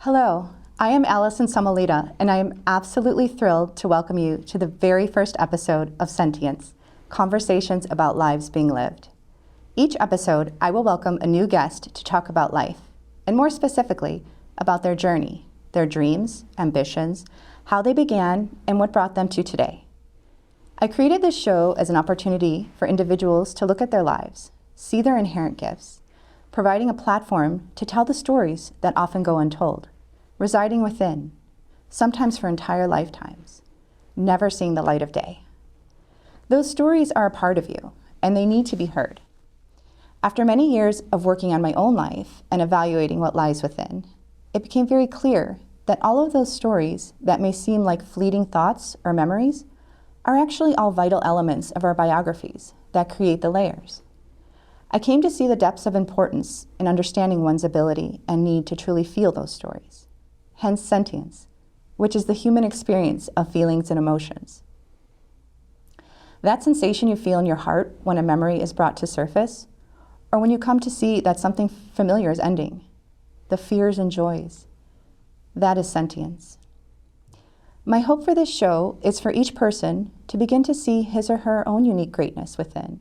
Hello, I am Alison and I am absolutely thrilled to welcome you to the very first episode of Sentience, Conversations about Lives Being Lived. Each episode, I will welcome a new guest to talk about life, and more specifically, about their journey, their dreams, ambitions, how they began, and what brought them to today. I created this show as an opportunity for individuals to look at their lives, see their inherent gifts, providing a platform to tell the stories that often go untold, residing within, sometimes for entire lifetimes, never seeing the light of day. Those stories are a part of you, and they need to be heard. After many years of working on my own life and evaluating what lies within, it became very clear that all of those stories that may seem like fleeting thoughts or memories are actually all vital elements of our biographies that create the layers. I came to see the depths of importance in understanding one's ability and need to truly feel those stories, hence sentience, which is the human experience of feelings and emotions. That sensation you feel in your heart when a memory is brought to surface, or when you come to see that something familiar is ending, the fears and joys, that is sentience. My hope for this show is for each person to begin to see his or her own unique greatness within,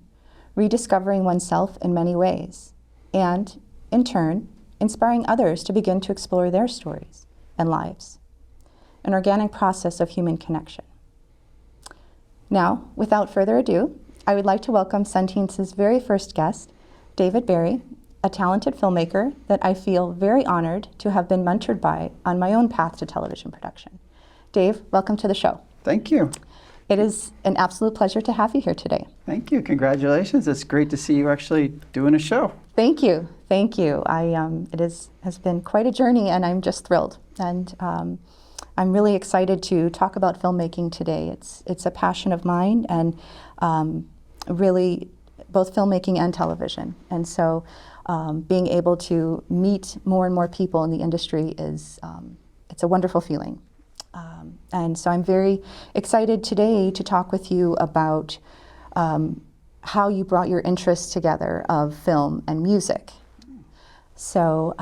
rediscovering oneself in many ways, and, in turn, inspiring others to begin to explore their stories and lives, an organic process of human connection. Now, without further ado, I would like to welcome Sentience's very first guest, David Barry, a talented filmmaker that I feel very honored to have been mentored by on my own path to television production. Dave, welcome to the show. Thank you. It is an absolute pleasure to have you here today. Thank you. Congratulations. It's great to see you actually doing a show. Thank you. Thank you. It has been quite a journey, and I'm just thrilled. And I'm really excited to talk about filmmaking today. It's a passion of mine, and really both filmmaking and television. And so being able to meet more and more people in the industry is it's a wonderful feeling. And so I'm very excited today to talk with you about how you brought your interests together of film and music. So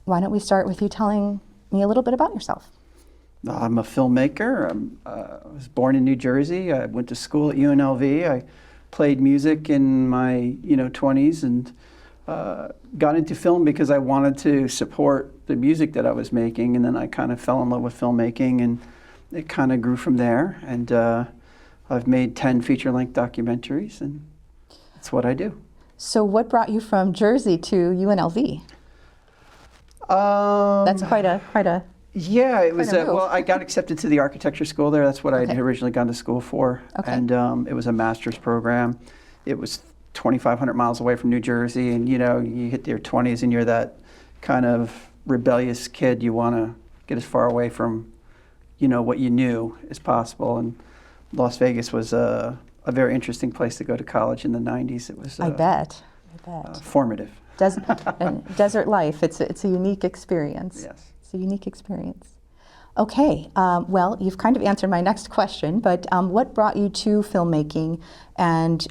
why don't we start with you telling me a little bit about yourself? I'm a filmmaker. I was born in New Jersey. I went to school at UNLV. I played music in my 20s and got into film because I wanted to support the music that I was making, and then I kind of fell in love with filmmaking, and it kind of grew from there. And I've made 10 feature-length documentaries, and that's what I do. So what brought you from Jersey to UNLV? That's quite a yeah, it was. Well, I got accepted to the architecture school there. That's what I had originally gone to school for. Okay. And it was a master's program. It was 2,500 miles away from New Jersey, and you hit your 20s and you're that kind of rebellious kid. You want to get as far away from, what you knew as possible. And Las Vegas was a very interesting place to go to college in the 90s. It was. I bet. Formative. Desert life. It's a unique experience. Yes. It's a unique experience. Okay, well, you've kind of answered my next question, but what brought you to filmmaking, and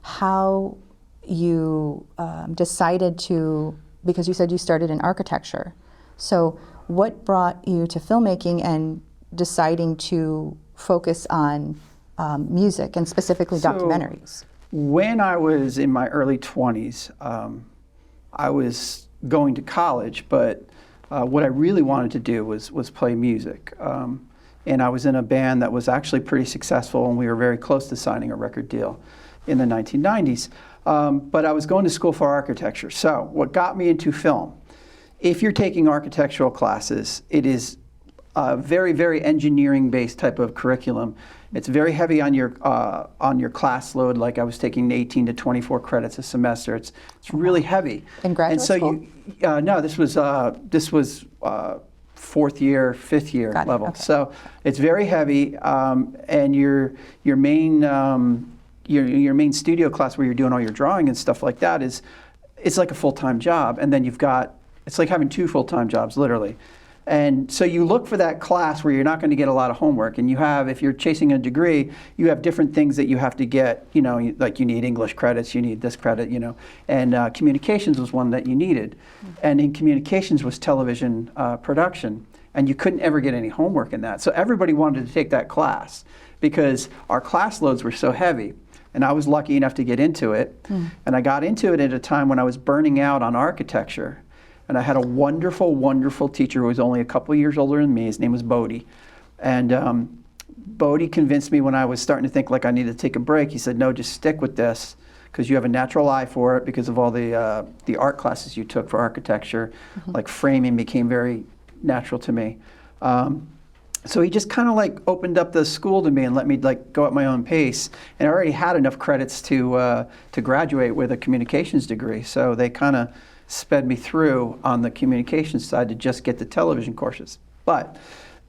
how you decided to, because you said you started in architecture, so what brought you to filmmaking and deciding to focus on music and specifically documentaries? When I was in my early 20s, I was going to college, but what I really wanted to do was play music. And I was in a band that was actually pretty successful, and we were very close to signing a record deal in the 1990s. But I was going to school for architecture. So what got me into film, if you're taking architectural classes, it is a very, very engineering-based type of curriculum. It's very heavy on your class load. Like I was taking 18 to 24 credits a semester. It's really heavy. In graduate school? No, this was fourth year, fifth year level. Okay. So it's very heavy, and your main studio class where you're doing all your drawing and stuff like that it's like a full-time job, and then it's like having two full-time jobs literally. And so you look for that class where you're not going to get a lot of homework. And you have, if you're chasing a degree, you have different things that you have to get, like you need English credits, you need this credit, and communications was one that you needed. And in communications was television production. And you couldn't ever get any homework in that. So everybody wanted to take that class because our class loads were so heavy. And I was lucky enough to get into it. And I got into it at a time when I was burning out on architecture. And I had a wonderful, wonderful teacher who was only a couple of years older than me. His name was Bodie. And Bodie convinced me when I was starting to think like I needed to take a break. He said, no, just stick with this because you have a natural eye for it because of all the art classes you took for architecture. Like framing became very natural to me. So he just kind of like opened up the school to me and let me like go at my own pace. And I already had enough credits to graduate with a communications degree. So they kind of sped me through on the communications side to just get the television courses. But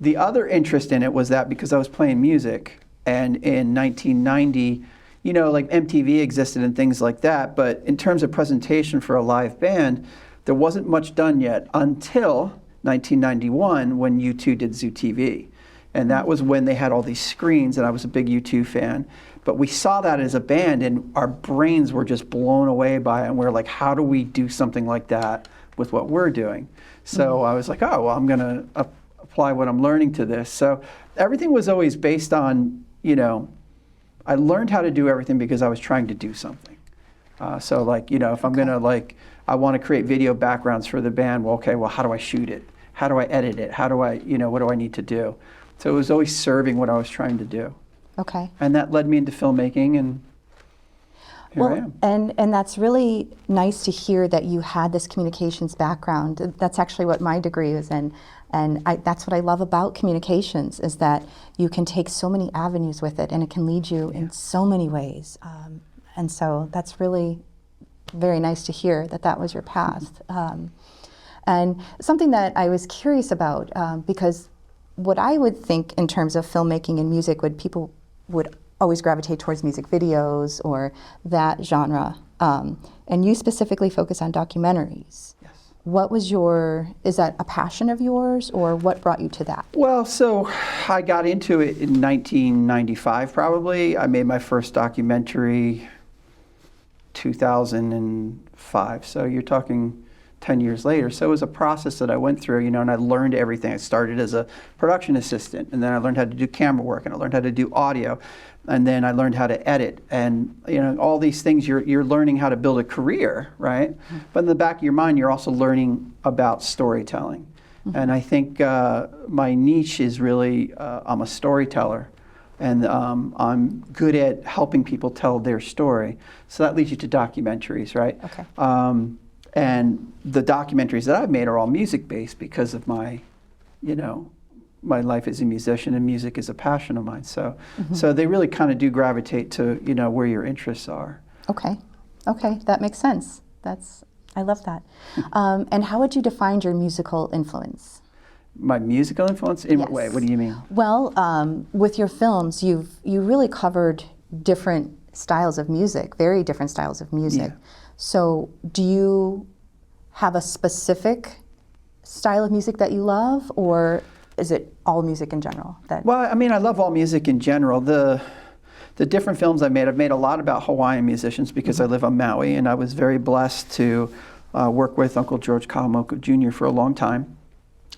the other interest in it was that because I was playing music, and in 1990, like MTV existed and things like that. But in terms of presentation for a live band, there wasn't much done yet until 1991 when U2 did Zoo TV. And that was when they had all these screens, and I was a big U2 fan. But we saw that as a band, and our brains were just blown away by it. And we're like, how do we do something like that with what we're doing? So I was like, oh, well, I'm going to apply what I'm learning to this. So everything was always based on, I learned how to do everything because I was trying to do something. So like, if I'm going to I want to create video backgrounds for the band, well, how do I shoot it? How do I edit it? How do I, what do I need to do? So it was always serving what I was trying to do. Okay. And that led me into filmmaking, and here I am. And that's really nice to hear that you had this communications background. That's actually what my degree was in. And that's what I love about communications, is that you can take so many avenues with it, and it can lead you in so many ways. And so that's really very nice to hear that that was your path. And something that I was curious about, because what I would think in terms of filmmaking and music, people would always gravitate towards music videos or that genre. And you specifically focus on documentaries. Yes. What was is that a passion of yours, or what brought you to that? Well, so I got into it in 1995 probably. I made my first documentary 2005. So you're talking 10 years later. So it was a process that I went through, and I learned everything. I started as a production assistant, and then I learned how to do camera work, and I learned how to do audio, and then I learned how to edit, and all these things. You're learning how to build a career, right? But in the back of your mind, you're also learning about storytelling. And I think my niche is really I'm a storyteller, and I'm good at helping people tell their story. So that leads you to documentaries, right? Okay. And the documentaries that I've made are all music-based because of my, my life as a musician, and music is a passion of mine. So, so they really kind of do gravitate to, where your interests are. Okay. Okay, that makes sense. I love that. And how would you define your musical influence? My musical influence? In what way? What do you mean? Well, with your films, you really covered different styles of music, very different styles of music. Yeah. So do you have a specific style of music that you love, or is it all music in general? Well, I mean, I love all music in general. The different films I've made a lot about Hawaiian musicians because I live on Maui, and I was very blessed to work with Uncle George Kawamoku Jr. for a long time.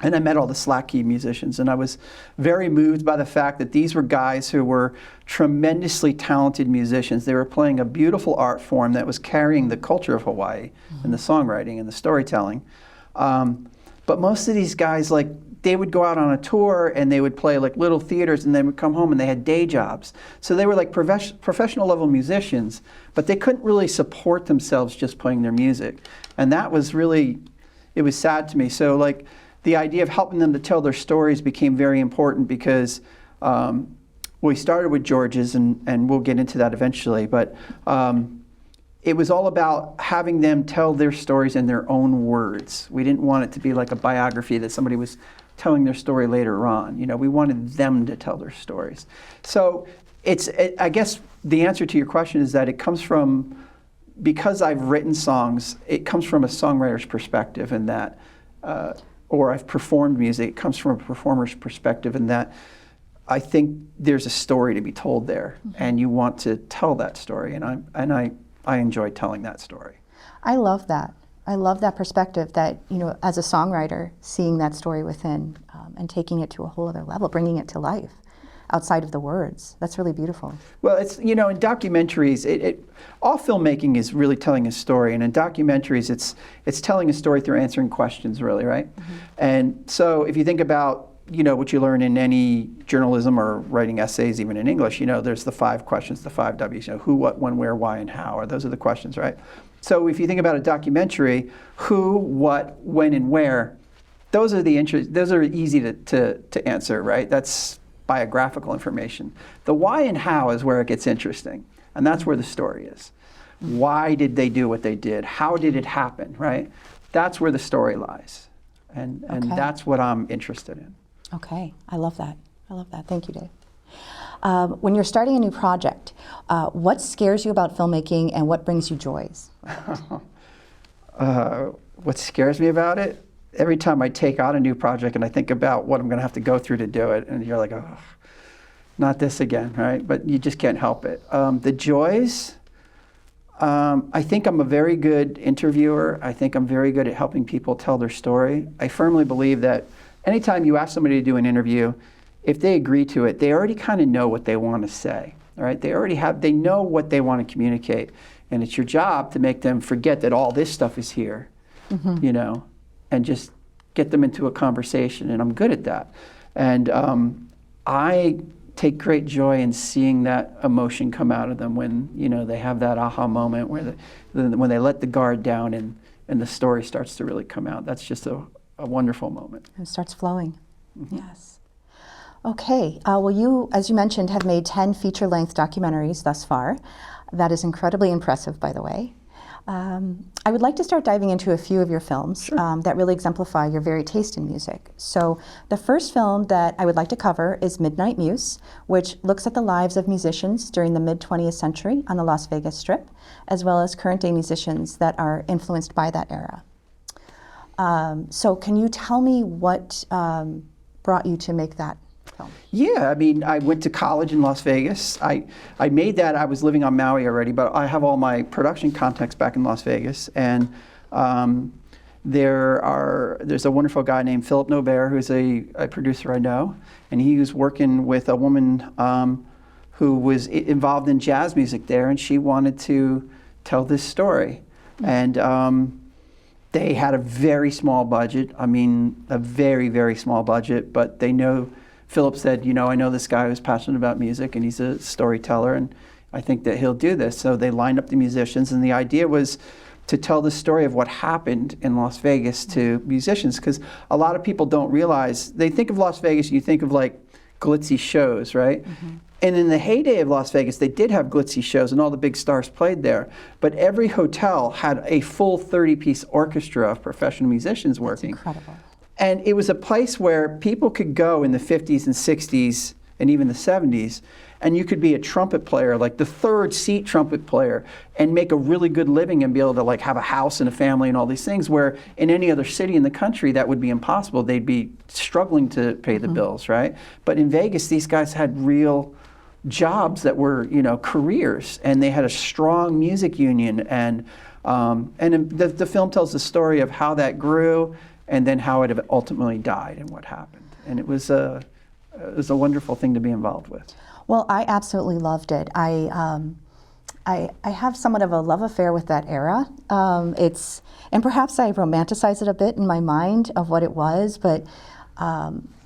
And I met all the slack key musicians, and I was very moved by the fact that these were guys who were tremendously talented musicians. They were playing a beautiful art form that was carrying the culture of Hawaii and the songwriting and the storytelling. But most of these guys, they would go out on a tour and they would play little theaters, and they would come home and they had day jobs. So they were professional level musicians, but they couldn't really support themselves just playing their music. And that was really, it was sad to me. So the idea of helping them to tell their stories became very important because we started with George's, and we'll get into that eventually, but it was all about having them tell their stories in their own words. We didn't want it to be like a biography that somebody was telling their story later on. We wanted them to tell their stories. So I guess the answer to your question is that it comes from, because I've written songs, it comes from a songwriter's perspective, in that or I've performed music, it comes from a performer's perspective, in that I think there's a story to be told there, and you want to tell that story, and I enjoy telling that story. I love that. I love that perspective that, as a songwriter, seeing that story within and taking it to a whole other level, bringing it to life outside of the words. That's really beautiful. Well, it's, in documentaries, all filmmaking is really telling a story, and in documentaries, it's telling a story through answering questions, really, right? And so if you think about, what you learn in any journalism or writing essays, even in English, there's the 5 questions, the 5 W's, who, what, when, where, why, and how, or those are the questions, right? So if you think about a documentary, who, what, when, and where, those are easy to answer, right? That's biographical information. The why and how is where it gets interesting, and that's where the story is. Why did they do what they did? How did it happen, right? That's where the story lies, and that's what I'm interested in. Okay, I love that. I love that. Thank you, Dave. When you're starting a new project, what scares you about filmmaking and what brings you joys? What scares me about it? Every time I take on a new project and I think about what I'm going to have to go through to do it, and you're like, oh, not this again, right? But you just can't help it. The joys, I think I'm a very good interviewer. I think I'm very good at helping people tell their story. I firmly believe that anytime you ask somebody to do an interview, if they agree to it, they already kind of know what they want to say, all right? They know what they want to communicate, and it's your job to make them forget that all this stuff is here, and just get them into a conversation, and I'm good at that. And I take great joy in seeing that emotion come out of them when, they have that aha moment when they let the guard down and the story starts to really come out. That's just a wonderful moment. And it starts flowing. Yes. Okay. Well, you, as you mentioned, have made 10 feature-length documentaries thus far. That is incredibly impressive, by the way. I would like to start diving into a few of your films. Sure. That really exemplify your varied taste in music. So the first film that I would like to cover is Midnight Muse, which looks at the lives of musicians during the mid-20th century on the Las Vegas Strip, as well as current-day musicians that are influenced by that era. So can you tell me what brought you to make that film? Yeah, I went to college in Las Vegas. I made that. I was living on Maui already, but I have all my production contacts back in Las Vegas. And there's a wonderful guy named Philip Norbert, who's a producer I know, and he was working with a woman who was involved in jazz music there, and she wanted to tell this story. And they had a very small budget. A very, very small budget, but they know. Philip said, I know this guy who's passionate about music, and he's a storyteller, and I think that he'll do this. So they lined up the musicians, and the idea was to tell the story of what happened in Las Vegas to musicians, because a lot of people don't realize, they think of Las Vegas, you think of like glitzy shows, right? And in the heyday of Las Vegas, they did have glitzy shows, and all the big stars played there. But every hotel had a full 30-piece orchestra of professional musicians working. That's incredible. And it was a place where people could go in the 50s and 60s and even the 70s, and you could be a trumpet player, like the third seat trumpet player, and make a really good living and be able to like have a house and a family and all these things, where in any other city in the country that would be impossible. They'd be struggling to pay the bills, right? But in Vegas, these guys had real jobs that were, careers, and they had a strong music union, and the film tells the story of how that grew, and then how it ultimately died and what happened. And it was a wonderful thing to be involved with. Well, I absolutely loved it. I have somewhat of a love affair with that era. And perhaps I romanticize it a bit in my mind of what it was, but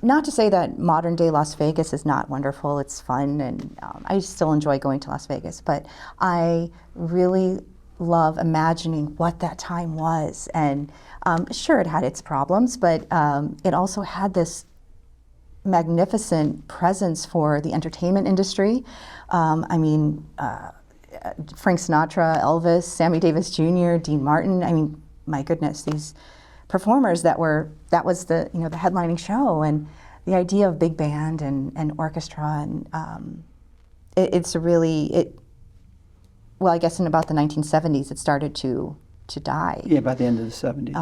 not to say that modern day Las Vegas is not wonderful. It's fun, and I still enjoy going to Las Vegas, but I really love imagining what that time was. And sure, it had its problems, but it also had this magnificent presence for the entertainment industry. Frank Sinatra, Elvis, Sammy Davis Jr., Dean Martin. My goodness, these performers that was the the headlining show, and the idea of big band and orchestra, and well, I guess in about the 1970s it started to die. Yeah, by the end of the 70s.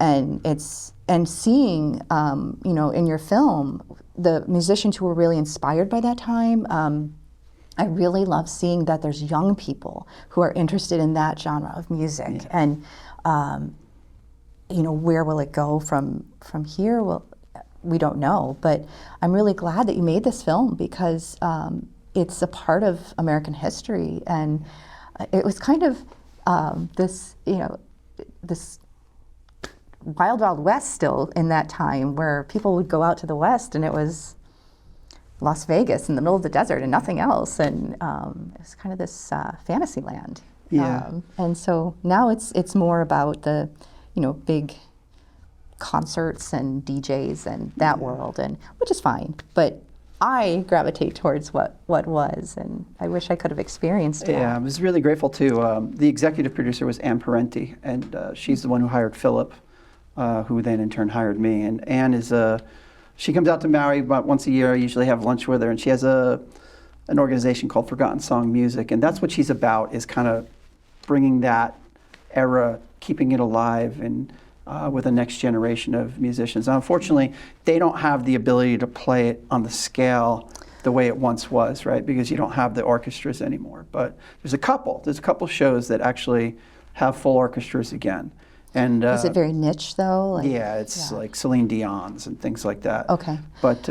And it's and seeing, in your film, the musicians who were really inspired by that time, I really love seeing that there's young people who are interested in that genre of music. Yeah. And, where will it go from here? Well, we don't know, but I'm really glad that you made this film because it's a part of American history, and it was kind of this wild, wild west still in that time where people would go out to the west and it was Las Vegas in the middle of the desert and nothing else, and it was kind of this fantasy land. Yeah. And so now it's more about the, big concerts and DJs and that world, and which is fine. But I gravitate towards what was, and I wish I could have experienced it. Yeah, I was really grateful too. The executive producer was Ann Parenti, and she's the one who hired Philip, who then in turn hired me. And Ann is she comes out to Maui about once a year. I usually have lunch with her, and she has an organization called Forgotten Song Music, and that's what she's about, is kind of bringing that era, keeping it alive, and with the next generation of musicians. Now, unfortunately, they don't have the ability to play it on the scale the way it once was, right? Because you don't have the orchestras anymore. But there's a couple shows that actually have full orchestras again. And is it very niche though? It's like Celine Dion's and things like that. Okay. But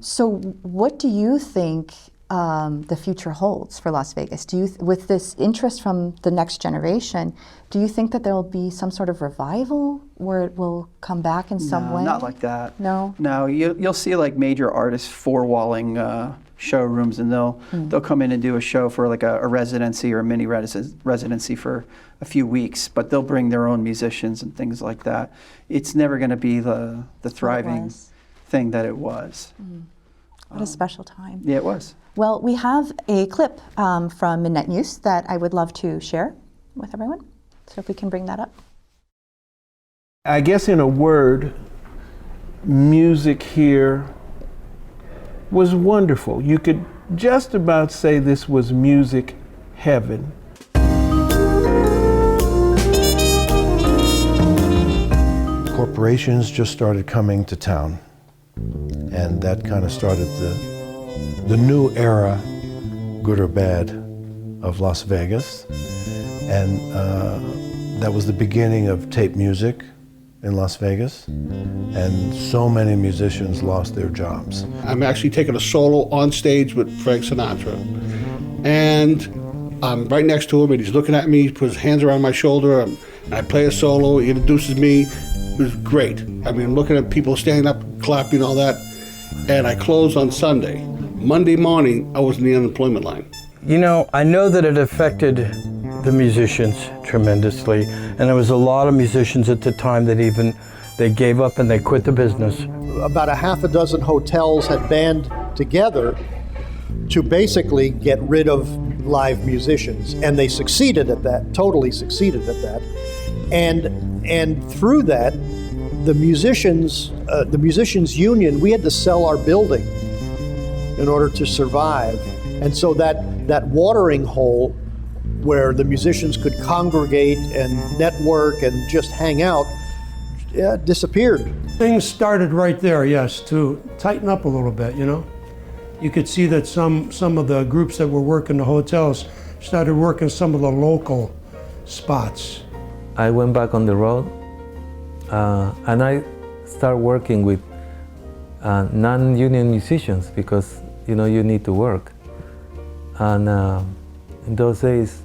so what do you think the future holds for Las Vegas? With this interest from the next generation, do you think that there will be some sort of revival where it will come back in some way? Not like that. No? No, you'll see like major artists four-walling showrooms, and they'll come in and do a show for like a residency or a mini residency for a few weeks, but they'll bring their own musicians and things like that. It's never going to be the thriving thing that it was. What a special time. Yeah, it was. Well, we have a clip from Midnight News that I would love to share with everyone. So if we can bring that up. I guess in a word, music here was wonderful. You could just about say this was music heaven. Corporations just started coming to town, and that kind of started the new era, good or bad, of Las Vegas. And that was the beginning of tape music in Las Vegas, and so many musicians lost their jobs. I'm actually taking a solo on stage with Frank Sinatra, and I'm right next to him, and he's looking at me, he puts his hands around my shoulder, and I play a solo, he introduces me. It was great. I mean, I'm looking at people standing up, clapping, all that, and I closed on Sunday. Monday morning, I was in the unemployment line. I know that it affected the musicians tremendously, and there was a lot of musicians at the time that they gave up and they quit the business. About a half a dozen hotels had band together to basically get rid of live musicians, and they succeeded at that, totally succeeded at that. And through that, the musicians union, we had to sell our building in order to survive. And so that watering hole where the musicians could congregate and network and just hang out, disappeared. Things started right there, yes, to tighten up a little bit, You could see that some of the groups that were working the hotels started working some of the local spots. I went back on the road and I started working with non-union musicians because, you need to work. And in those days,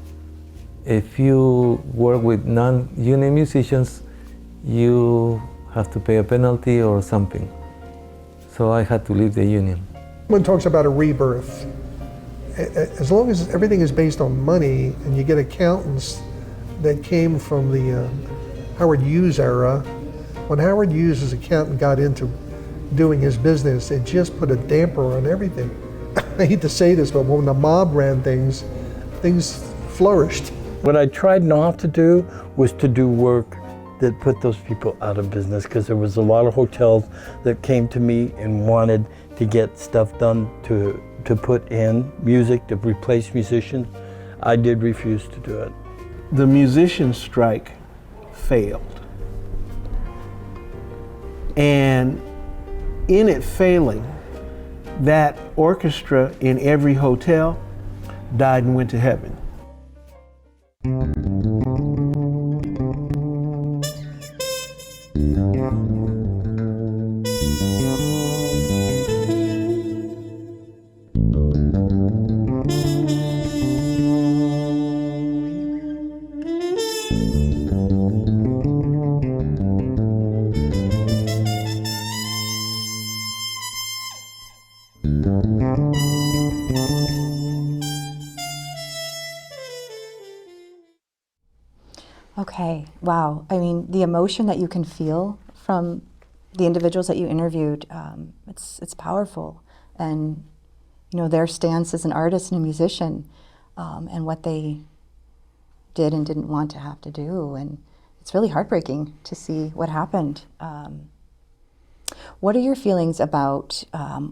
if you work with non-union musicians, you have to pay a penalty or something. So I had to leave the union. One talks about a rebirth. As long as everything is based on money and you get accountants that came from the Howard Hughes era, when Howard Hughes' accountant got into doing his business, it just put a damper on everything. I hate to say this, but when the mob ran things flourished. What I tried not to do was to do work that put those people out of business, because there was a lot of hotels that came to me and wanted to get stuff done to put in music, to replace musicians. I did refuse to do it. The musician strike failed. And in it failing, that orchestra in every hotel died and went to heaven. Okay, wow. I mean, the emotion that you can feel from the individuals that you interviewed, it's powerful. And, you know, their stance as an artist and a musician, and what they did and didn't want to have to do. And it's really heartbreaking to see what happened. What are your feelings about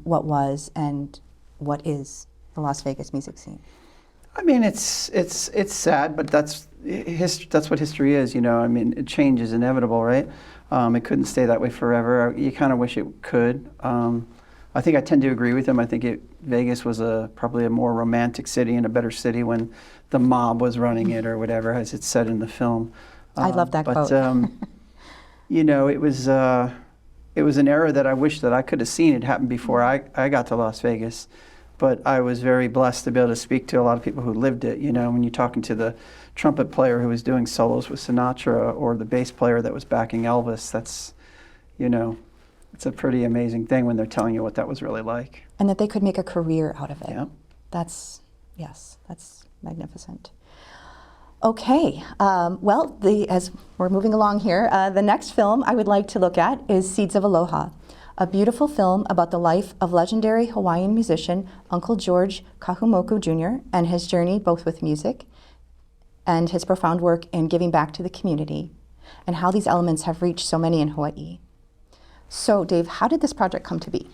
what was and what is the Las Vegas music scene? I mean, it's sad, but that's what history is, you know. I mean, change is inevitable, right? It couldn't stay that way forever. You kind of wish it could. I think I tend to agree with him. I think Vegas was probably a more romantic city and a better city when the mob was running it or whatever, as it's said in the film. I love that quote. You know, it was an era that I wish that I could have seen it happen before I got to Las Vegas. But I was very blessed to be able to speak to a lot of people who lived it. You know, when you're talking to the trumpet player who was doing solos with Sinatra or the bass player that was backing Elvis, that's, you know, it's a pretty amazing thing when they're telling you what that was really like. And that they could make a career out of it. Yeah. That's magnificent. Okay, well, as we're moving along here, the next film I would like to look at is Seeds of Aloha, a beautiful film about the life of legendary Hawaiian musician Uncle George Kahumoku Jr. and his journey both with music and his profound work in giving back to the community, and how these elements have reached so many in Hawaii. So, Dave, how did this project come to be?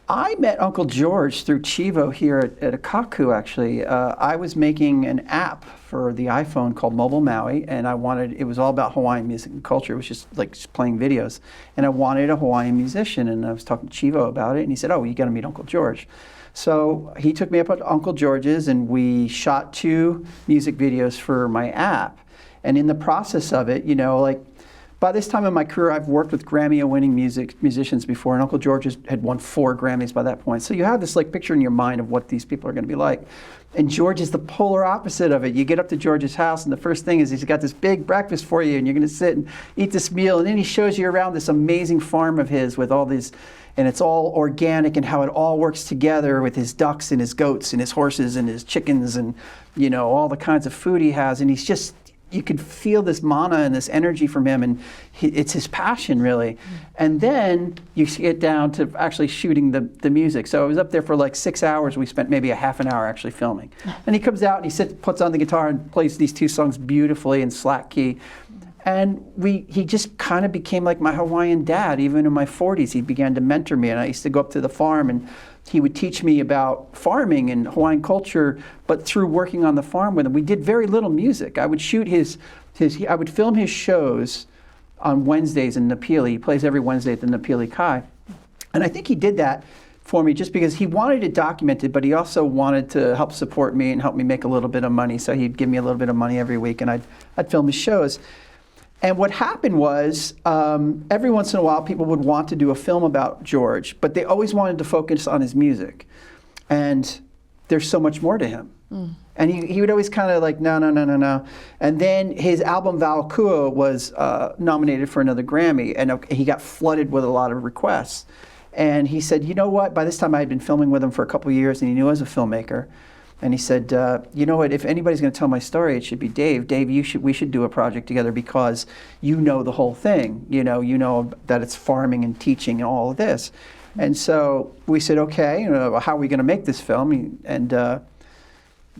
I met Uncle George through Chivo here at Akaku, actually. I was making an app for the iPhone called Mobile Maui, and it was all about Hawaiian music and culture. It was just playing videos. And I wanted a Hawaiian musician, and I was talking to Chivo about it, and he said, oh, you gotta meet Uncle George. So he took me up at Uncle George's, and we shot 2 music videos for my app. And in the process of it, you know, like, by this time in my career, I've worked with Grammy-winning musicians before, and Uncle George had won 4 Grammys by that point. So you have this picture in your mind of what these people are going to be like. And George is the polar opposite of it. You get up to George's house, and the first thing is he's got this big breakfast for you, and you're going to sit and eat this meal, and then he shows you around this amazing farm of his with all these, and it's all organic and how it all works together with his ducks and his goats and his horses and his chickens and, you know, all the kinds of food he has. And he's just, you could feel this mana and this energy from him, and it's his passion, really. Mm-hmm. And then you get down to actually shooting the music. So I was up there for 6 hours. We spent maybe a half an hour actually filming. And he comes out and he puts on the guitar and plays these 2 songs beautifully in slack key. And he just kind of became like my Hawaiian dad. Even in my 40s, he began to mentor me, and I used to go up to the farm, and he would teach me about farming and Hawaiian culture, but through working on the farm with him. We did very little music. I would shoot I would film his shows on Wednesdays in Napili. He plays every Wednesday at the Napili Kai. And I think he did that for me just because he wanted it documented, but he also wanted to help support me and help me make a little bit of money. So he'd give me a little bit of money every week, and I'd film his shows. And what happened was, every once in a while, people would want to do a film about George, but they always wanted to focus on his music. And there's so much more to him. Mm. And he would always kind of no. And then his album Valakua was nominated for another Grammy, and he got flooded with a lot of requests. And he said, you know what, by this time I had been filming with him for a couple of years, and he knew I was a filmmaker. And he said, you know what, if anybody's going to tell my story, it should be Dave. Dave, we should do a project together because you know the whole thing. You know that it's farming and teaching and all of this. And so we said, okay, how are we going to make this film? And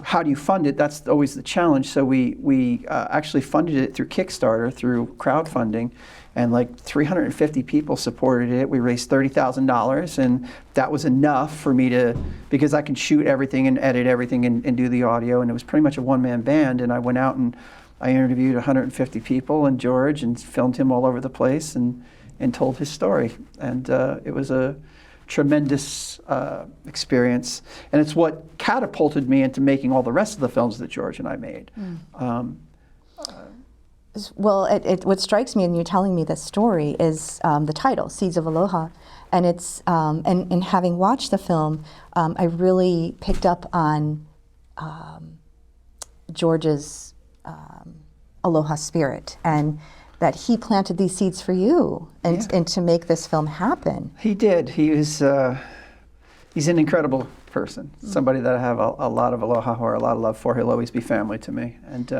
how do you fund it? That's always the challenge. So we actually funded it through Kickstarter, through crowdfunding. And 350 people supported it. We raised $30,000, and that was enough for me because I can shoot everything and edit everything and do the audio, and it was pretty much a one-man band. And I went out and I interviewed 150 people and George and filmed him all over the place, and and told his story. And it was a tremendous experience. And it's what catapulted me into making all the rest of the films that George and I made. Well, what strikes me in you telling me this story is the title, Seeds of Aloha. And it's, and having watched the film, I really picked up on George's Aloha spirit, and that he planted these seeds for you and to make this film happen. He did. He was, he's an incredible person, somebody that I have a lot of aloha or a lot of love for. He'll always be family to me. And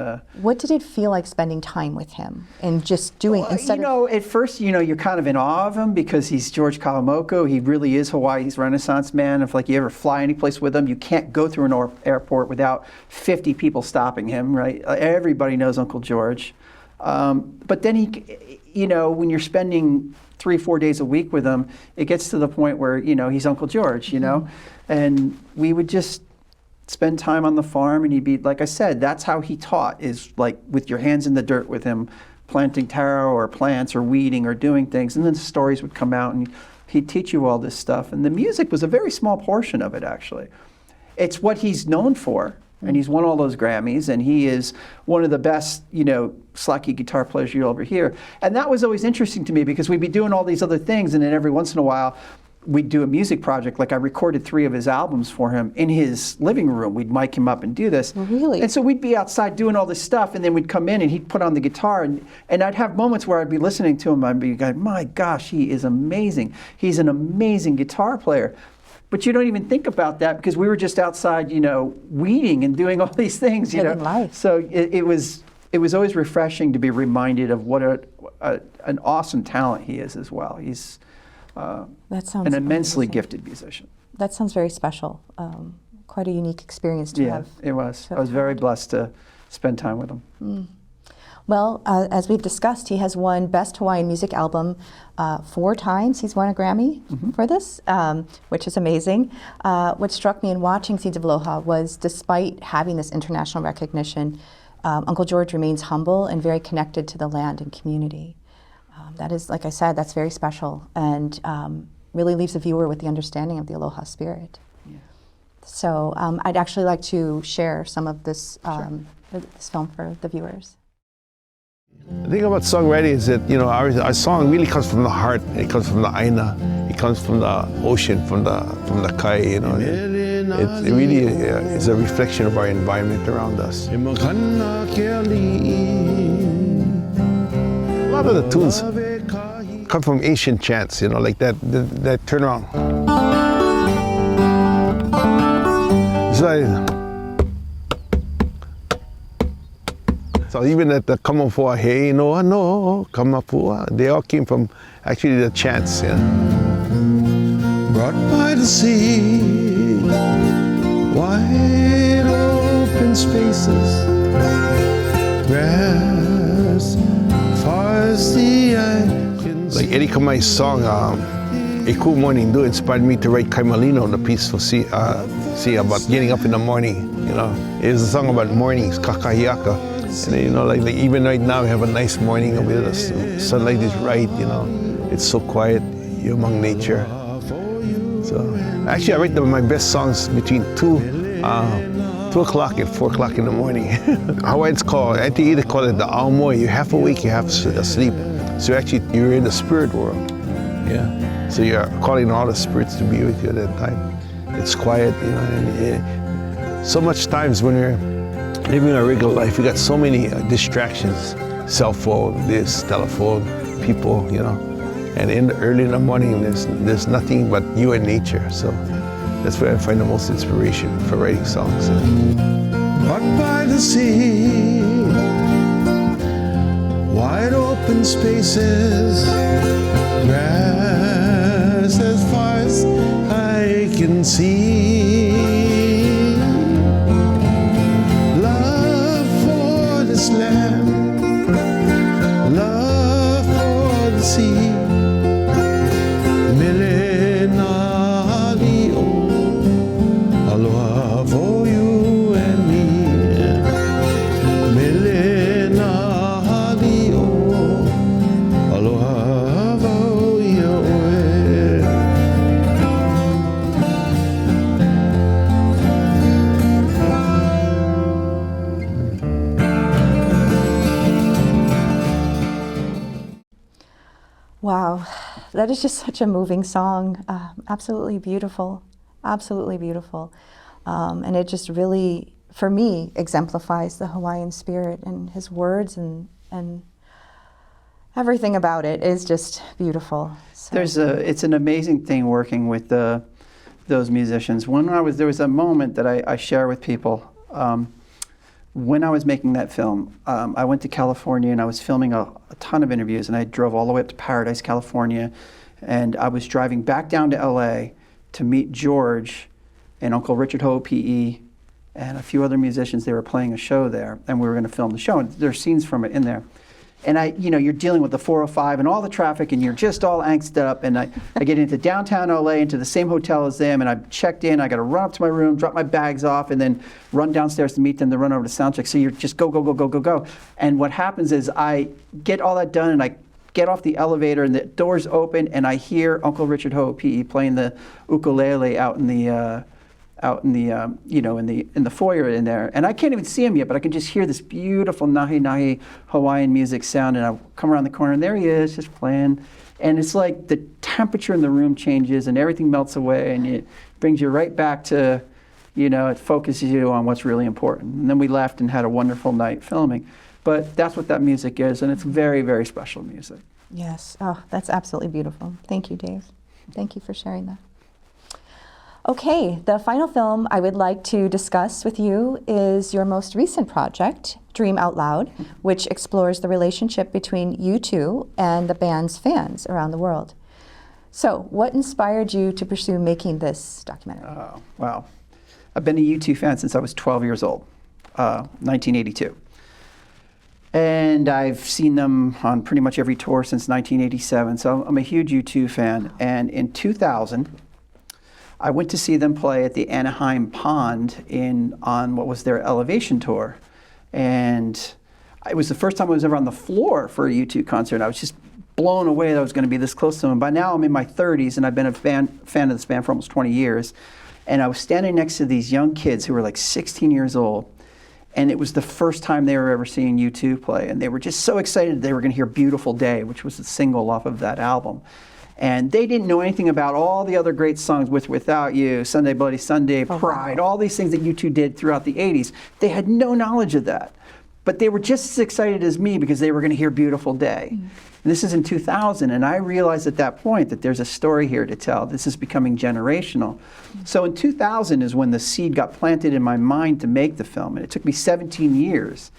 what did it feel like spending time with him and just doing instead of... at first, you're kind of in awe of him because he's George Kawamoko. He really is Hawaii's Renaissance man. If you ever fly any place with him, you can't go through an airport without 50 people stopping him, right? Everybody knows Uncle George. But then when you're spending 3-4 days a week with him, it gets to the point where, he's Uncle George, and we would just spend time on the farm, and he'd be, like I said, that's how he taught, is like with your hands in the dirt with him, planting taro or plants or weeding or doing things, and then the stories would come out and he'd teach you all this stuff. And the music was a very small portion of it, actually. It's what he's known for. And he's won all those Grammys, and he is one of the best, slacky guitar players you'll ever hear. And that was always interesting to me because we'd be doing all these other things, and then every once in a while, we'd do a music project. Like I recorded 3 of his albums for him in his living room. We'd mic him up and do this. Really? And so we'd be outside doing all this stuff, and then we'd come in and he'd put on the guitar, and I'd have moments where I'd be listening to him, I'd be going, my gosh, he is amazing. He's an amazing guitar player. But you don't even think about that because we were just outside, weeding and doing all these things, Living life. So it was always refreshing to be reminded of what an awesome talent he is as well. He's that sounds an immensely amazing. gifted musician. That sounds very special. Quite a unique experience to have. Yeah, it was. I was very blessed to spend time with him. Well, as we've discussed, he has won Best Hawaiian Music Album 4 times. He's won a Grammy for this, which is amazing. What struck me in watching Seeds of Aloha was, despite having this international recognition, Uncle George remains humble and very connected to the land and community. That is, like I said, that's very special, and really leaves the viewer with the understanding of the Aloha spirit. Yeah. So I'd actually like to share some of this, this film for the viewers. The thing about songwriting is that, our song really comes from the heart. It comes from the aina. It comes from the ocean, from the kai. It really is a reflection of our environment around us. A lot of the tunes come from ancient chants, like that turnaround. It's like, so even at the Kamafua, hey, no, Kamafua, they all came from actually the chants. Brought by the sea, wide open spaces, grass, far as the eye can see. Like Eddie Kamai's song, A Cool Morning Dew, inspired me to write Kaimalino, the piece for see about getting up in the morning. It was a song about mornings, kakahiaka. And even right now we have a nice morning with the sunlight is right, it's so quiet, you're among nature. So actually I write my best songs between 2 o'clock and 4 o'clock in the morning. Hawaiians either call it the aomoi, you're half awake, you're half asleep. So actually you're in the spirit world. Yeah. So you're calling all the spirits to be with you at that time. It's quiet, and so much times when you're living a regular life, we got so many distractions, cell phone, this, telephone, people, and early in the morning, there's nothing but you and nature. So that's where I find the most inspiration for writing songs. Walk by the sea, wide open spaces, grass as far as I can see. Land, love for the sea, Milenali o, aloha for you and me, Milenali o, aloha for Wow, that is just such a moving song. Absolutely beautiful, absolutely beautiful. And it just really, for me, exemplifies the Hawaiian spirit, and his words and everything about it is just beautiful. So. It's an amazing thing working with those musicians. There was a moment that I share with people. When I was making that film, I went to California and I was filming a ton of interviews, and I drove all the way up to Paradise, California, and I was driving back down to LA to meet George and Uncle Richard Ho P.E. and a few other musicians. They were playing a show there, and we were going to film the show, and there's scenes from it in there. And you're dealing with the 405 and all the traffic, and you're just all angsted up. And I get into downtown LA, into the same hotel as them, and I checked in. I got to run up to my room, drop my bags off, and then run downstairs to meet them, to run over to soundcheck. So you're just go, go, go, go, go, go. And what happens is I get all that done, and I get off the elevator, and the doors open, and I hear Uncle Richard Ho P.E. playing the ukulele out in the in the foyer in there, and I can't even see him yet, but I can just hear this beautiful nahi nahi Hawaiian music sound, and I come around the corner, and there he is, just playing, and it's like the temperature in the room changes, and everything melts away, and it brings you right back to, it focuses you on what's really important. And then we left and had a wonderful night filming, but that's what that music is, and it's very, very special music. Yes, oh, that's absolutely beautiful. Thank you, Dave. Thank you for sharing that. Okay, the final film I would like to discuss with you is your most recent project, Dream Out Loud, which explores the relationship between you two and the band's fans around the world. So, what inspired you to pursue making this documentary? Wow. I've been a U2 fan since I was 12 years old, 1982. And I've seen them on pretty much every tour since 1987, so I'm a huge U2 fan. And in 2000, I went to see them play at the Anaheim Pond on what was their Elevation tour. And it was the first time I was ever on the floor for a U2 concert. I was just blown away that I was going to be this close to them. By now I'm in my 30s, and I've been a fan of this band for almost 20 years. And I was standing next to these young kids who were like 16 years old. And it was the first time they were ever seeing U2 play. And they were just so excited they were going to hear Beautiful Day, which was the single off of that album. And they didn't know anything about all the other great songs, With Without You, Sunday Bloody Sunday, Pride, all these things that U2 did throughout the 80s. They had no knowledge of that. But they were just as excited as me because they were going to hear Beautiful Day. And this is in 2000, and I realized at that point that there's a story here to tell. This is becoming generational. So in 2000 is when the seed got planted in my mind to make the film. And it took me 17 years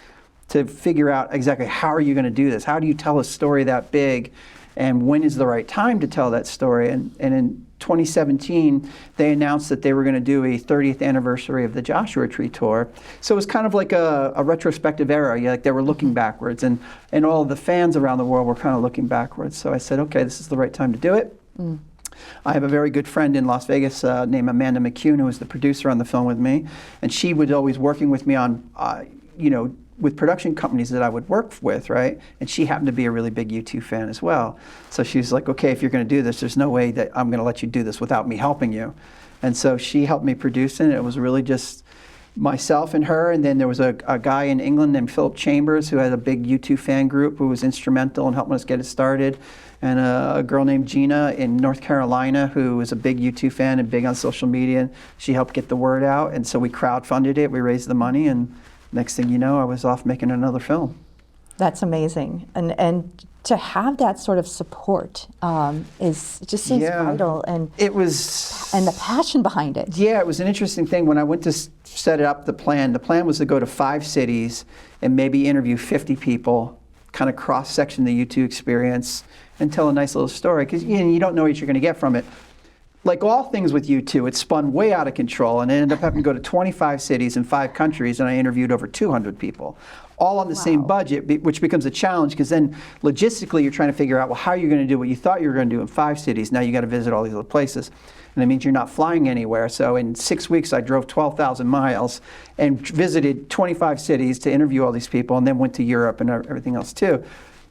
to figure out exactly how are you going to do this? How do you tell a story that big? And when is the right time to tell that story? And in 2017, they announced that they were going to do a 30th anniversary of the Joshua Tree tour. So it was kind of like a retrospective era. Like they were looking backwards, and all of the fans around the world were kind of looking backwards. So I said, okay, this is the right time to do it. I have a very good friend in Las Vegas named Amanda McCune, who was the producer on the film with me, and she was always working with me on, with production companies that I would work with, right? And she happened to be a really big U2 fan as well. So she was like, okay, if you're going to do this, there's no way that I'm going to let you do this without me helping you. And so she helped me produce it. It was really just myself and her, and then there was a guy in England named Philip Chambers who had a big U2 fan group who was instrumental in helping us get it started, and a girl named Gina in North Carolina who was a big U2 fan and big on social media, and she helped get the word out, and so we crowdfunded it, we raised the money, and next thing you know, I was off making another film. That's amazing, and to have that sort of support it just seems vital, and it was, and the passion behind it. Yeah, it was an interesting thing when I went to set up the plan. The plan was to go to 5 cities and maybe interview 50 people, kind of cross-section the U2 experience, and tell a nice little story, because you don't know what you're going to get from it. Like all things with U2, it spun way out of control, and I ended up having to go to 25 cities in 5 countries, and I interviewed over 200 people, all on the same budget, which becomes a challenge, because then logistically you're trying to figure out, well, how are you going to do what you thought you were going to do in 5 cities? Now you got to visit all these other places, and it means you're not flying anywhere. So in 6 weeks, I drove 12,000 miles and visited 25 cities to interview all these people, and then went to Europe and everything else too.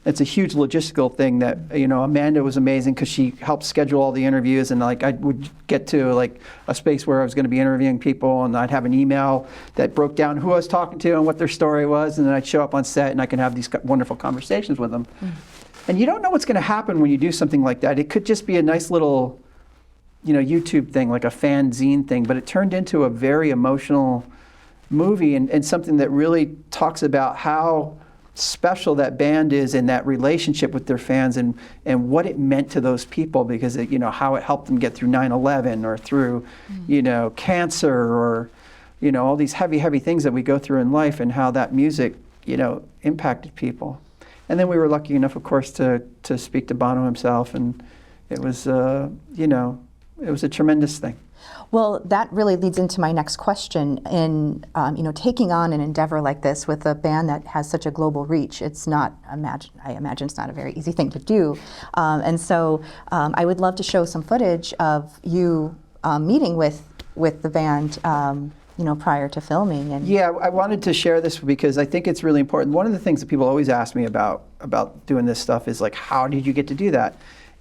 It's a huge logistical thing that, Amanda was amazing because she helped schedule all the interviews, and I would get to a space where I was going to be interviewing people, and I'd have an email that broke down who I was talking to and what their story was, and then I'd show up on set and I could have these wonderful conversations with them. And you don't know what's going to happen when you do something like that. It could just be a nice little, YouTube thing, like a fan zine thing, but it turned into a very emotional movie and something that really talks about how special that band is in that relationship with their fans and what it meant to those people, because how it helped them get through 9/11 or through, cancer or, all these heavy things that we go through in life, and how that music, impacted people. And then we were lucky enough, of course, to speak to Bono himself, and it was, it was a tremendous thing. Well, that really leads into my next question. In taking on an endeavor like this with a band that has such a global reach, it's not. I imagine it's not a very easy thing to do. And so, I would love to show some footage of you meeting with the band. Prior to filming. And yeah, I wanted to share this because I think it's really important. One of the things that people always ask me about doing this stuff is like, how did you get to do that?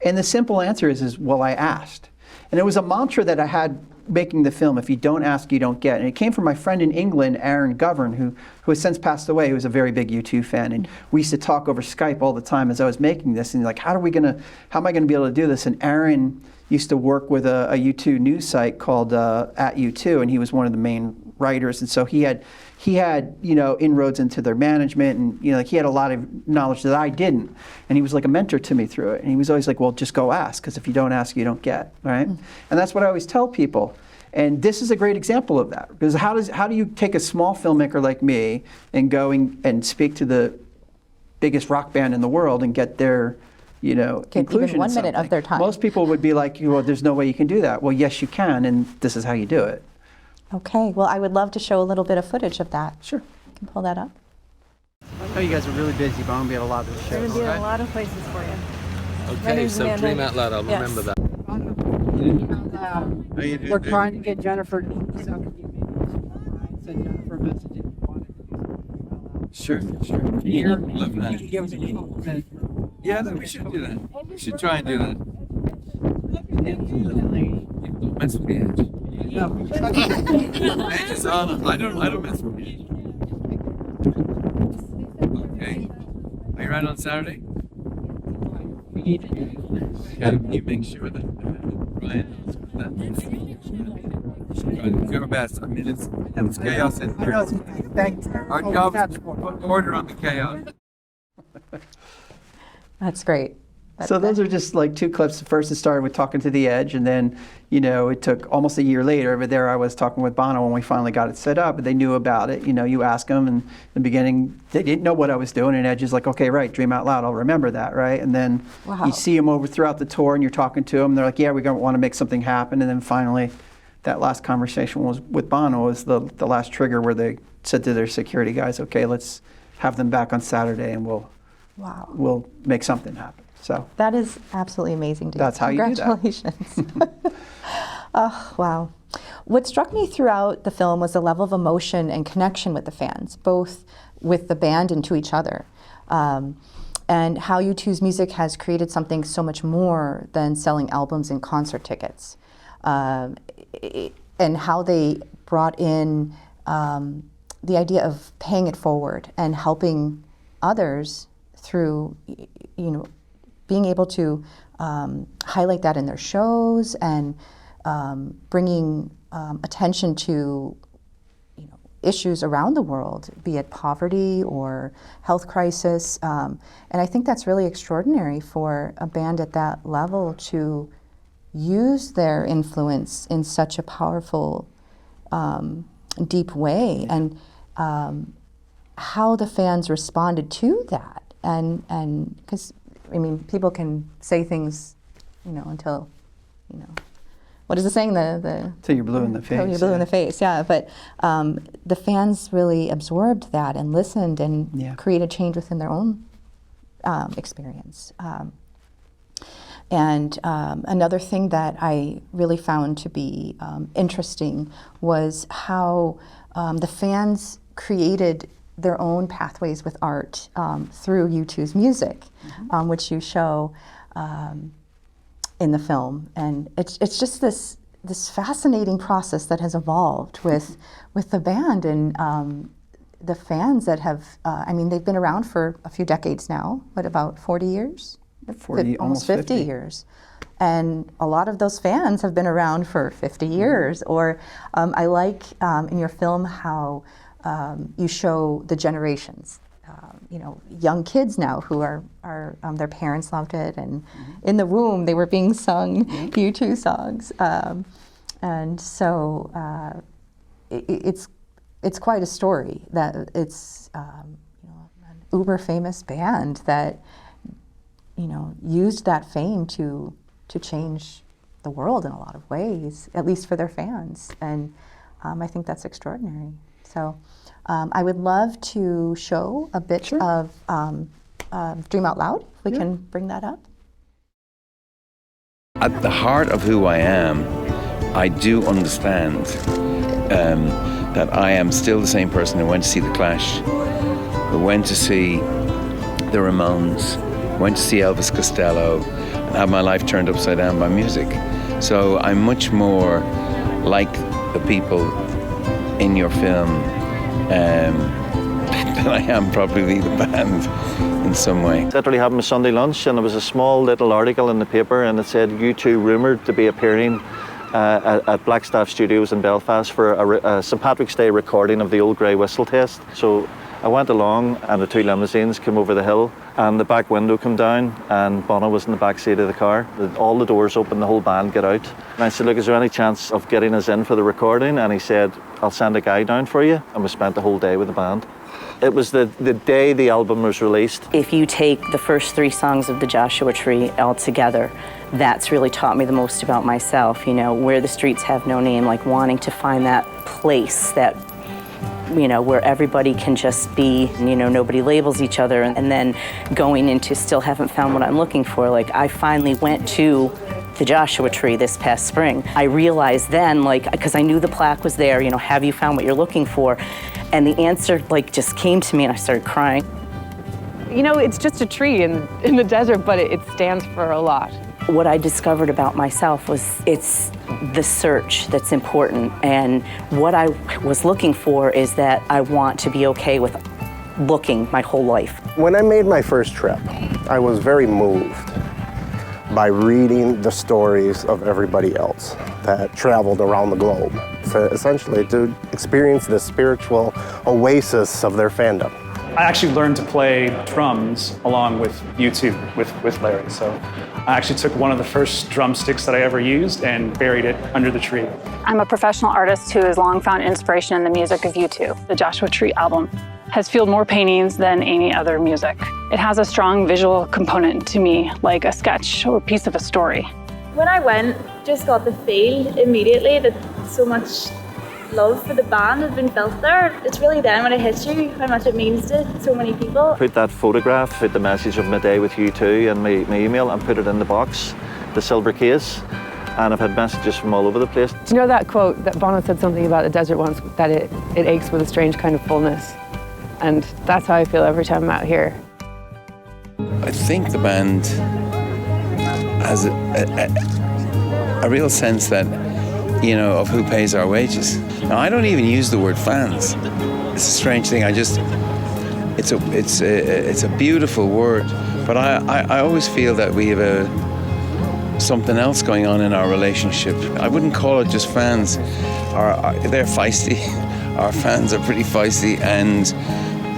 And the simple answer is well, I asked. And it was a mantra that I had making the film: if you don't ask, you don't get. And it came from my friend in England, Aaron Govern, who has since passed away, who was a very big U2 fan. And we used to talk over Skype all the time as I was making this. And like, how am I going to be able to do this? And Aaron used to work with a U2 news site called at U2, and he was one of the main writers. And so he had inroads into their management, and he had a lot of knowledge that I didn't. And he was like a mentor to me through it. And he was always like, well, just go ask, because if you don't ask, you don't get, right? And that's what I always tell people. And this is a great example of that, because how do you take a small filmmaker like me and go and speak to the biggest rock band in the world and get their inclusion even 1 minute of their time? Most people would be like, well, there's no way you can do that. Well, yes, you can, and this is how you do it. Okay, well, I would love to show a little bit of footage of that. Sure. You can pull that up. I know you guys are really busy, but I'm going to be at a lot of the shows. We're going to be at a lot of places for you. Okay, so Amanda. Dream Out Loud, I'll remember that. We're trying to get Jennifer to send Jennifer a message if you wanted to. Sure. Here, Love that. give us a call. Yeah, we should do that. We should try and do that. Don't mess with the edge. Edge is on. I don't mess with the edge. Okay. Are you right on Saturday? You make sure that Ryan knows that. Do your best. I mean, it's chaos in here. Our job is to put order on the chaos. That's great. So those are just like two clips. First, it started with talking to the Edge, and then, it took almost a year later. But there I was talking with Bono when we finally got it set up. But they knew about it. You ask them, and in the beginning, they didn't know what I was doing. And Edge is like, okay, right, Dream Out Loud, I'll remember that, right? And then you see them over throughout the tour, and you're talking to them. They're like, yeah, we're going to want to make something happen. And then finally, that last conversation was with Bono was the last trigger where they said to their security guys, okay, let's have them back on Saturday, and we'll make something happen. So that is absolutely amazing to hear. That's how you do that. Congratulations. Oh, wow. What struck me throughout the film was the level of emotion and connection with the fans, both with the band and to each other. And how U2's music has created something so much more than selling albums and concert tickets. And how they brought in the idea of paying it forward and helping others through, being able to highlight that in their shows and bringing attention to issues around the world, be it poverty or health crisis. And I think that's really extraordinary for a band at that level to use their influence in such a powerful, deep way. And how the fans responded to that. And because people can say things, until, what is the saying? Till you're blue in the face. Till you're blue in the face, yeah. But the fans really absorbed that and listened and created change within their own experience. And another thing that I really found to be interesting was how the fans created their own pathways with art through U2's music, which you show in the film. And it's just this fascinating process that has evolved with the band and the fans that have, I mean, they've been around for a few decades now, what, about 40 years? 40, almost 50 years. And a lot of those fans have been around for 50 years. Or I like in your film how you show the generations. You know, young kids now who are their parents loved it, and in the womb they were being sung U2 songs, and so it's quite a story that it's you know, an uber famous band that used that fame to change the world in a lot of ways, at least for their fans, and I think that's extraordinary. So. I would love to show a bit of Dream Out Loud, if we can bring that up. At the heart of who I am, I do understand that I am still the same person who went to see The Clash, who went to see the Ramones, went to see Elvis Costello, and had my life turned upside down by music. So I'm much more like the people in your film than I am probably the band in some way. Literally having a Sunday lunch, and there was a small little article in the paper, and it said U2 rumoured to be appearing at Blackstaff Studios in Belfast for a St Patrick's Day recording of the Old Grey Whistle test. So I went along, and the two limousines came over the hill, and the back window came down, and Bono was in the back seat of the car. All the doors open, the whole band get out. And I said, look, is there any chance of getting us in for the recording? And he said, I'll send a guy down for you. And we spent the whole day with the band. It was the day the album was released. If you take the first 3 songs of the Joshua Tree all together, that's really taught me the most about myself, you know, where the streets have no name, like wanting to find that place that, you know, where everybody can just be, you know, nobody labels each other, and then going into still haven't found what I'm looking for. Like, I finally went to the Joshua Tree this past spring. I realized then, like, because I knew the plaque was there, you know, have you found what you're looking for? And the answer, like, just came to me, and I started crying. You know, it's just a tree in the desert, but it stands for a lot. What I discovered about myself was it's the search that's important, and what I was looking for is that I want to be okay with looking my whole life. When I made my first trip, I was very moved by reading the stories of everybody else that traveled around the globe, so essentially to experience the spiritual oasis of their fandom. I actually learned to play drums along with U2, with Larry. So I actually took one of the first drumsticks that I ever used and buried it under the tree. I'm a professional artist who has long found inspiration in the music of U2. The Joshua Tree album has fueled more paintings than any other music. It has a strong visual component to me, like a sketch or piece of a story. When I went, just got the feel immediately that so much love for the band had been felt there. It's really then when it hits you how much it means to so many people. Put that photograph, put the message of my day with U2 in my email, and put it in the box, the silver case, and I've had messages from all over the place. Do you know that quote that Bono said something about the desert once, that it aches with a strange kind of fullness? And that's how I feel every time I'm out here. I think the band has a real sense that, you know, of who pays our wages. Now, I don't even use the word fans. It's a strange thing. It's a beautiful word, but I always feel that we have something else going on in our relationship. I wouldn't call it just fans. They're feisty. Our fans are pretty feisty, and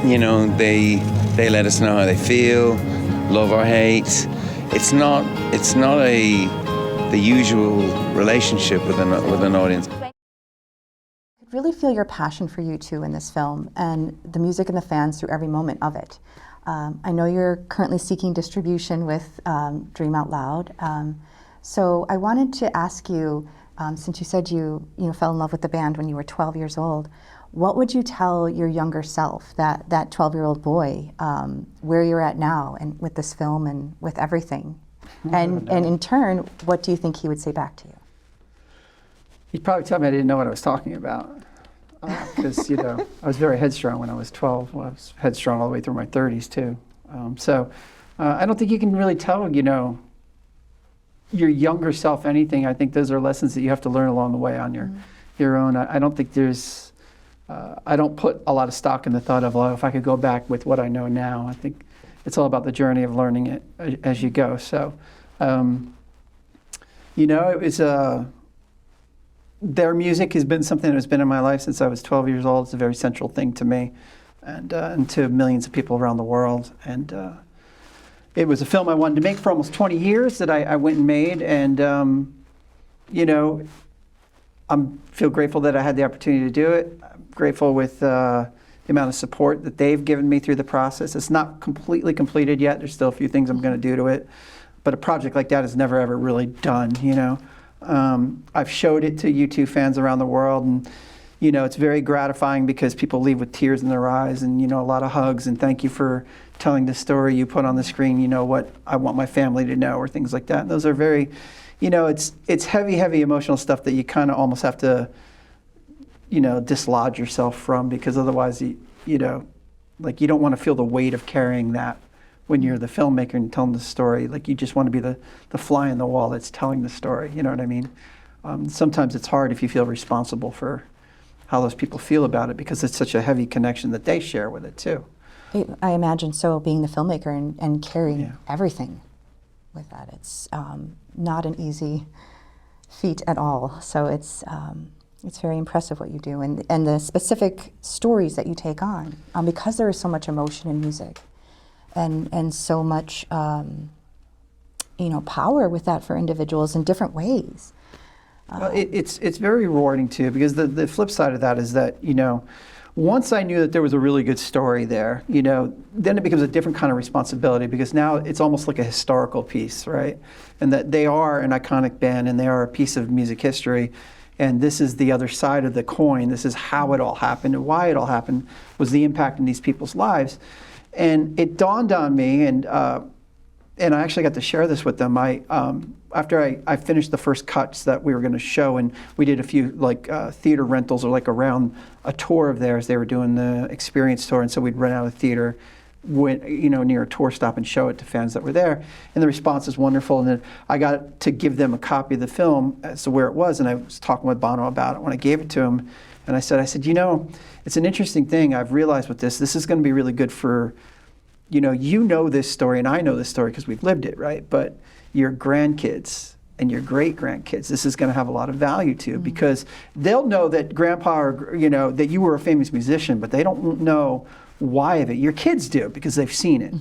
you know, they let us know how they feel, love or hate. It's not the usual relationship with an audience. I could really feel your passion for U2 in this film, and the music and the fans through every moment of it. I know you're currently seeking distribution with Dream Out Loud. So I wanted to ask you, since you said you fell in love with the band when you were 12 years old, what would you tell your younger self, that 12-year-old boy, where you're at now and with this film and with everything? And in turn, what do you think he would say back to you? He'd probably tell me I didn't know what I was talking about. Because, you know, I was very headstrong when I was 12. Well, I was headstrong all the way through my 30s, too. So I don't think you can really tell, you know, your younger self anything. I think those are lessons that you have to learn along the way on your own. I don't think there's I don't put a lot of stock in the thought of, well, if I could go back with what I know now. I think it's all about the journey of learning it as you go. So, you know, it was their music has been something that has been in my life since I was 12 years old. It's a very central thing to me and to millions of people around the world. And it was a film I wanted to make for almost 20 years that I went and made. And, you know, I feel grateful that I had the opportunity to do it. I'm grateful with the amount of support that they've given me through the process. It's not completely completed yet. There's still a few things I'm going to do to it. But a project like that is never, ever really done, you know. I've showed it to YouTube fans around the world, and, you know, it's very gratifying because people leave with tears in their eyes and, you know, a lot of hugs and thank you for telling the story you put on the screen, you know, what I want my family to know, or things like that. And those are very, you know, it's heavy, heavy emotional stuff that you kind of almost have to, you know, dislodge yourself from, because otherwise, you know, like, you don't want to feel the weight of carrying that when you're the filmmaker and telling the story. Like, you just want to be the fly in the wall that's telling the story, you know what I mean? Sometimes it's hard if you feel responsible for how those people feel about it, because it's such a heavy connection that they share with it too. I imagine so, being the filmmaker and carrying everything with that. It's not an easy feat at all. So it's very impressive what you do, and the specific stories that you take on, because there is so much emotion in music, and so much you know, power with that for individuals in different ways. Well, it's very rewarding too, because the flip side of that is that, you know, once I knew that there was a really good story there, you know, then it becomes a different kind of responsibility, because now it's almost like a historical piece, right? And that they are an iconic band and they are a piece of music history. And this is the other side of the coin. This is how it all happened and why it all happened, was the impact in these people's lives. And it dawned on me, and I actually got to share this with them. After I finished the first cuts that we were going to show, and we did a few like theater rentals, or like around a tour of theirs. They were doing the experience tour, and so we'd rent out a theater, you know, near a tour stop and show it to fans that were there. And the response was wonderful. And then I got to give them a copy of the film as to where it was, and I was talking with Bono about it when I gave it to him. And I said, you know, it's an interesting thing I've realized with this. This is going to be really good for, you know this story, and I know this story because we've lived it, right? But your grandkids and your great-grandkids, this is going to have a lot of value to, because they'll know that grandpa, or, you know, that you were a famous musician, but they don't know why of it. Your kids do, because they've seen it.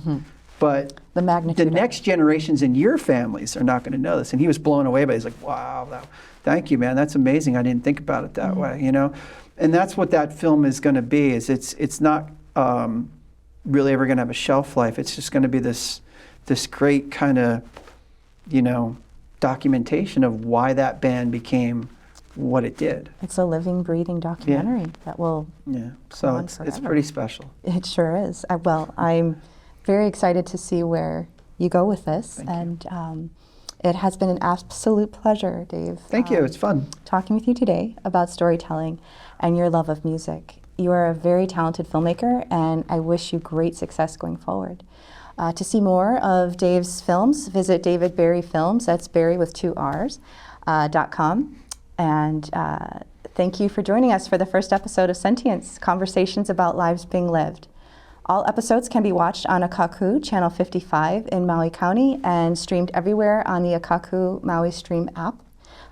But the magnitude, the next generations in your families are not going to know this. And he was blown away by it. He's like, wow, thank you, man. That's amazing. I didn't think about it that way, you know? And that's what that film is going to be, is it's not really ever going to have a shelf life. It's just going to be this great kind of, you know, documentation of why that band became what it did. It's a living, breathing documentary that will so go on it's forever. pretty special. It sure is. Well, I'm very excited to see where you go with this. And it has been an absolute pleasure, Dave. Thank you. It's fun talking with you today about storytelling and your love of music. You are a very talented filmmaker, and I wish you great success going forward. To see more of Dave's films, visit David Barry Films, that's Barry with 2 R's, .com. And thank you for joining us for the first episode of Sentience, Conversations About Lives Being Lived. All episodes can be watched on Akaku, Channel 55 in Maui County, and streamed everywhere on the Akaku Maui Stream app.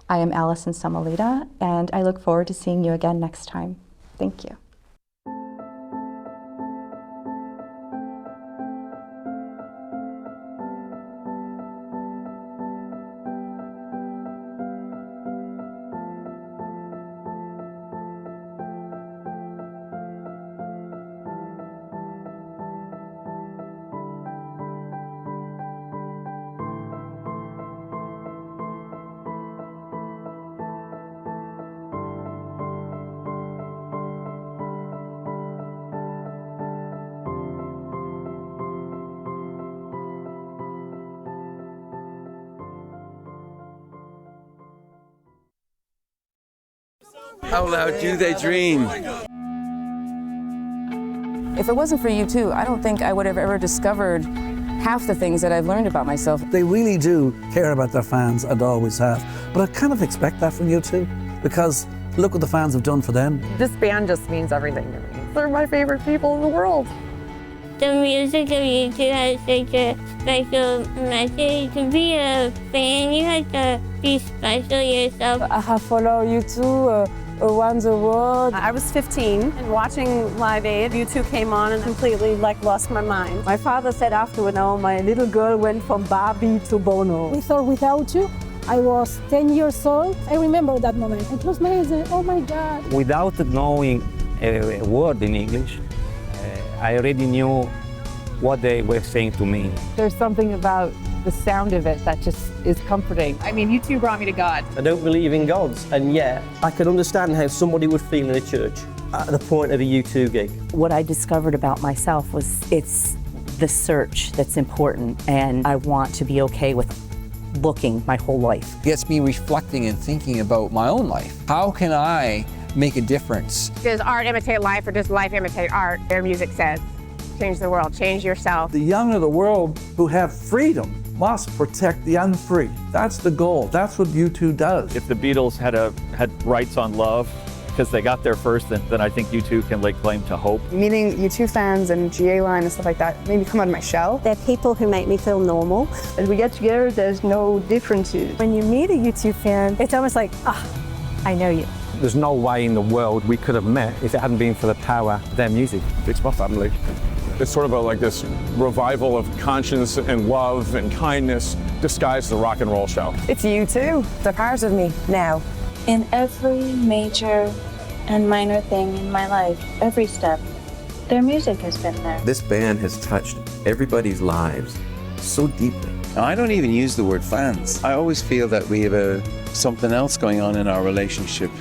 I am Alison Samalita, and I look forward to seeing you again next time. Thank you. How loud do they dream? If it wasn't for you two, I don't think I would have ever discovered half the things that I've learned about myself. They really do care about their fans and always have. But I kind of expect that from you two, because Look what the fans have done for them. This band just means everything to me. They're my favorite people in the world. The music of U2 has such a special message. To be a fan, you have to be special yourself. I have followed U2 around the world. I was 15 and watching Live Aid, U2 came on and completely lost my mind. My father said afterward, now my little girl went from Barbie to Bono. With or without you, I was 10 years old. I remember that moment. It was amazing. Oh my God. Without knowing a word in English, I already knew what they were saying to me. There's something about the sound of it that just is comforting. I mean, U2 brought me to God. I don't believe in gods, and yet I can understand how somebody would feel in a church at the point of a U2 gig. What I discovered about myself was it's the search that's important, and I want to be okay with looking my whole life. It gets me reflecting and thinking about my own life. How can I make a difference? Does art imitate life or does life imitate art? Their music says, change the world, change yourself. The young of the world who have freedom must protect the unfree. That's the goal. That's what U2 does. If the Beatles had rights on love, because they got there first, then I think U2 can lay claim to hope. Meeting U2 fans and GA line and stuff like that made me come out of my shell. They're people who make me feel normal. As we get together, there's no differences. When you meet a U2 fan, it's almost like, I know you. There's no way in the world we could have met if it hadn't been for the power of their music. It's my family. It's sort of like this revival of conscience and love and kindness disguised as a rock and roll show. It's U2. They're part of me now. In every major and minor thing in my life, every step, their music has been there. This band has touched everybody's lives so deeply. Now, I don't even use the word fans. I always feel that we have something else going on in our relationship.